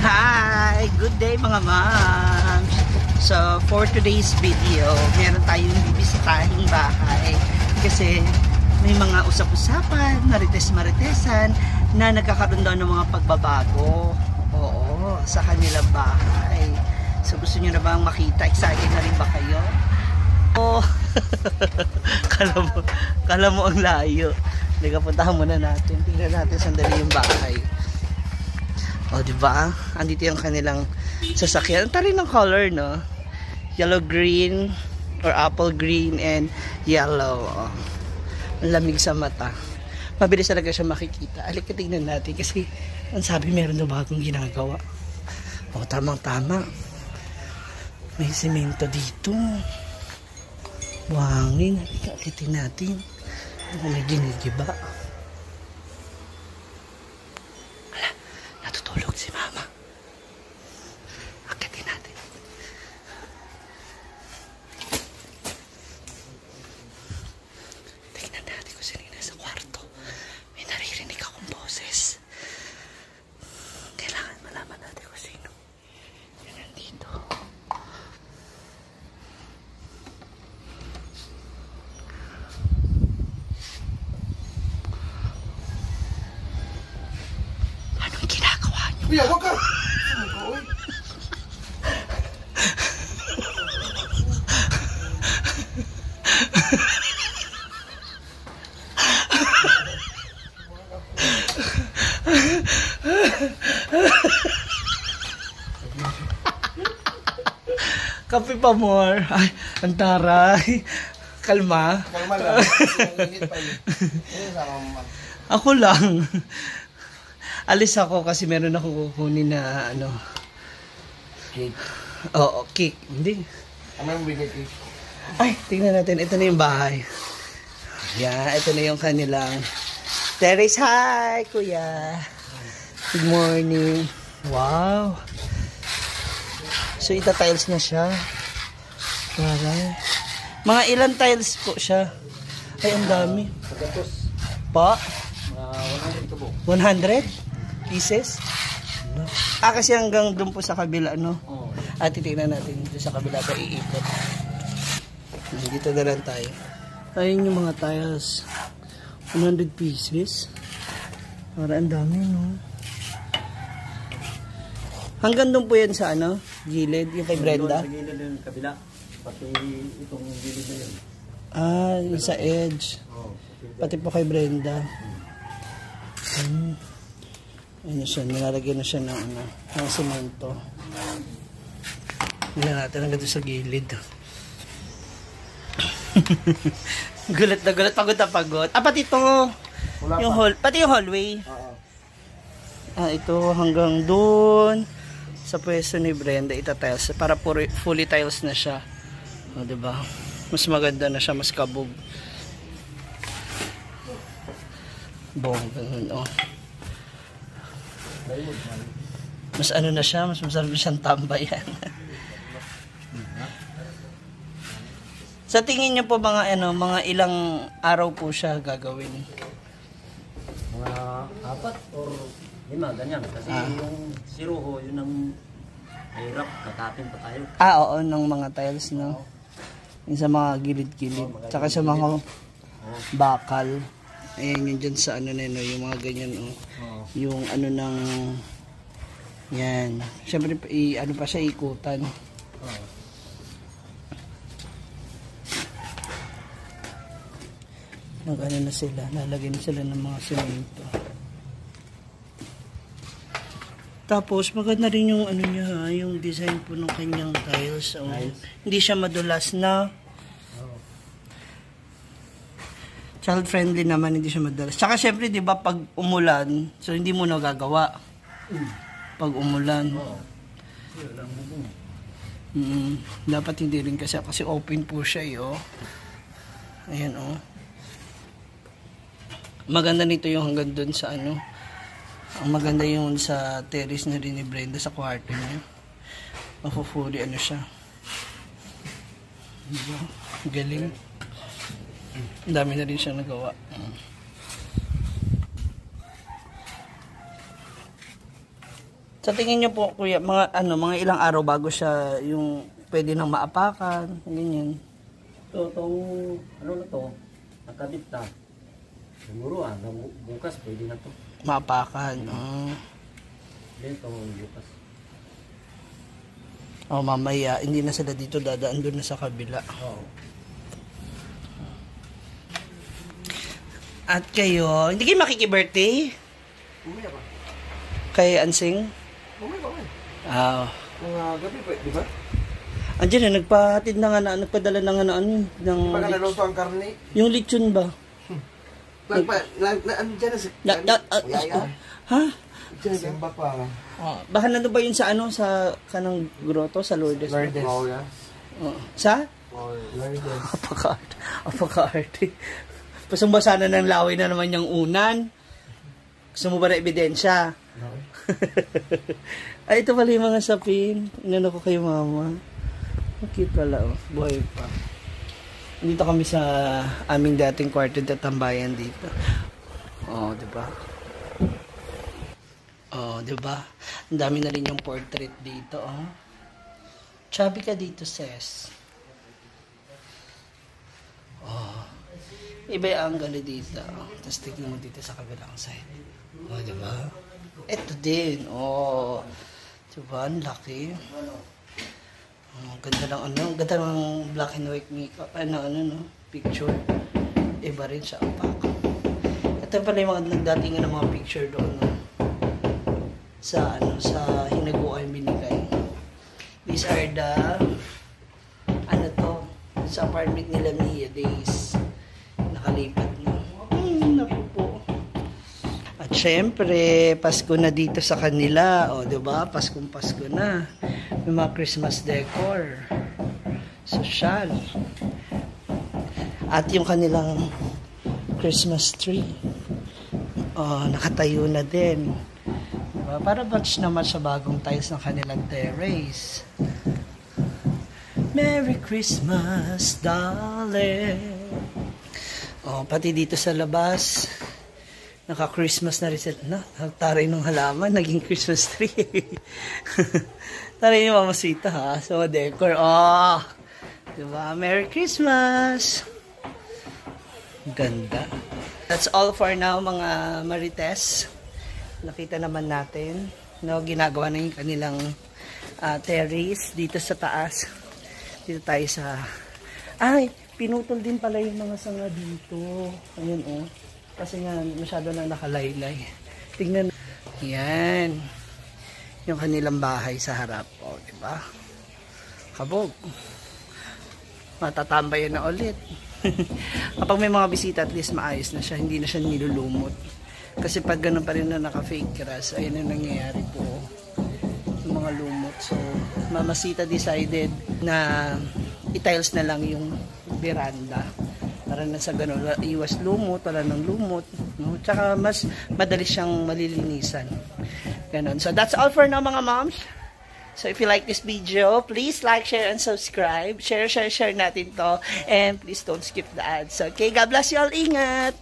Hi! Good day mga moms! So, for today's video, meron tayong bibisitahing bahay kasi may mga usap-usapan, marites-maritesan na nagkakaroon daw ng mga pagbabago sa kanilang bahay. So, gusto nyo na bang makita? Excited na rin ba kayo? Kala mo ang layo. Puntahan muna natin. Tingnan natin sandali yung bahay. Diba? Andito yung kanilang sasakyan. Ang tarin ng color, no? Yellow green or apple green and yellow. Ang lamig sa mata. Mabilis talaga siya makikita. Halika tingnan natin kasi ang sabi meron na bagong ginagawa. Tamang-tama. May semento dito. Buhangin. Halika, akitin natin. May ginigiba. Hala, natutulog si mama. Akitin natin. Tingnan natin kung sino nasa kwarto. May naririnig akong boses. Kailangan malaman natin kung sino. Yan nandito. Kuya, wag ka! Kape pa more. Ay, ang taray. Kalma. Kalma lang. Ako lang. Alis ako kasi meron ako kukunin na ano. Cake. Oo, cake. Hindi. Ano yung bigay cake? Ay, tingnan natin. Ito na yung bahay. Yan, ito na yung kanilang terrace. Hi, kuya. Good morning. Wow. So, ita-tiles na siya. Taray. Mga ilan tiles po siya? Ay, ang dami. Pa? 100 pieces? Kasi hanggang doon po sa kabila, no? At titignan natin dito sa kabila pa iikot. Dito na lang tayo. Ayun yung mga tiles. 100 pieces. Para ang dami, no? Hanggang doon po yan sa ano? Gilid, yung kay Brenda? Sa gilid yung kabila. Pati itong gilid na yun. Yung sa edge. Pati po kay Brenda. Ayun siya, nilalagyan na siya ng, ng semento. Hindi natin hanggang doon sa gilid. Gulat na gulat, pagod na pagod. Pati ito, yung pati yung hallway. Ito hanggang doon sa pwesto ni Brenda, ita-tiles para fully tiles na siya. Diba? Mas maganda na siya, mas kabog. Ganun, mas ano na siya, mas masarap siyang tambayan. Sa tingin niyo po mga mga ilang araw po siya gagawin? Mga 4 or 5, ganyan. Kasi yung siruho, yun ang hirap, kakapin pa tayo. Oo, ng mga tiles, no? Yung sa mga gilid-gilid. Tsaka sa mga bakal. Ayan yun dyan sa ano na yun, yung mga ganyan, yung ano ng, yan. Siyempre, ano pa siya, ikutan. Mag-ano na sila, lalagyan sila ng mga semento. Tapos, maganda rin yung ano niya, yung design po ng kanyang tiles. Hindi siya madulas na. Child-friendly naman, hindi siya madalas. Tsaka syempre, di ba, pag umulan, so hindi mo nagagawa. Pag umulan. Dapat hindi rin kasi open po siya, Ayan, Maganda nito yung hanggang dun sa ano. Ang maganda yung sa terrace na rin ni Brenda sa kwarto niya. Mafufuli ano siya. Diba? Galing. Ang dami na rin siya nagawa. Sa tingin niyo po, kuya, mga ilang araw bago siya yung pwede nang maapakan, ganyan. Itong, ano na to, nakabit na. Siguro, bukas pwede na to. Maapakan. Dito, bukas. Oh, mamaya, hindi na sila dito dadaan, doon na sa kabila. Oo. At kayo, hindi kayo makiki-birthday? Umaya ba? Kay Ansing? Umaya ba? Mga gabi pa, di ba? Andiyan na, nagpahatid na nga na, nagpadala na nga na ano, ng... Pagka naluto ang karne, Yung lechon ba? andyan na si... Yaya. Ha? Simba pa. Baka nandun ba yun sa ano, sa kanang grotto, sa Lourdes? Lourdes. Sa? Lourdes. Apaka-arte. Pasumba sana ng laway na naman yung unan. Gusto mo ba na ebidensya? No. Ay, ito pala yung mga sapin. Inano ko kay mama. Cute pala, oh. Buhay pa. Dito kami sa aming dating kwarto at tambayan dito. Oh, di ba? Oh, di ba? Ang dami na rin yung portrait dito, oh. Chubby ka dito, sis. Oh. Iba yung angle dito. Tapos tignan mo dito sa kabilang side. Oh, di ba? Ito din. Oh. Di ba? Ang laki. Oh, ganda lang ano. Ganda lang black and white makeup. No? Picture. Iba rin siya ang pack. Ito pala yung mga nagdatingan ng mga picture doon. No? Sa hinaguan binigay. These are the sa apartment nila Mia days. Nakalipat na. Naku po. At syempre, Pasko na dito sa kanila. O, diba? Pasko na. May mga Christmas decor. Social. At yung kanilang Christmas tree. O, nakatayo na din. Diba? Para match naman sa bagong tiles ng kanilang terrace. Merry Christmas, darling. Oh, pati dito sa labas, naka-Christmas na rin sila. Taray ng halaman, naging Christmas tree. Taray yung mamasita, ha? So, decor. Oh, diba? Merry Christmas. Ganda. That's all for now, mga Marites. Nakita naman natin, no, ginagawa na yung kanilang terrace dito sa taas. Dito tayo sa... Ay, pinutol din pala yung mga sanga dito. Ayun, oh. Kasi nga, masyado na nakalaylay. Tingnan. Yan. Yung kanilang bahay sa harap. O, oh, diba? Kabog. Matatambayan na ulit. Kapag may mga bisita, at least maayos na siya. Hindi na siya nilulumot. Kasi pag ganun pa rin na naka-fake grass, ayun ang nangyayari po. Yung mga lumot. So, Mamasita decided na i-tiles na lang yung veranda para na sa ganun iwas lumot, wala ng lumot, no? Tsaka mas madali siyang malilinisan, ganun. So that's all for now, mga moms. So if you like this video, please like, share, and subscribe. Share natin to, and please don't skip the ads. Okay, God bless you all. Ingat.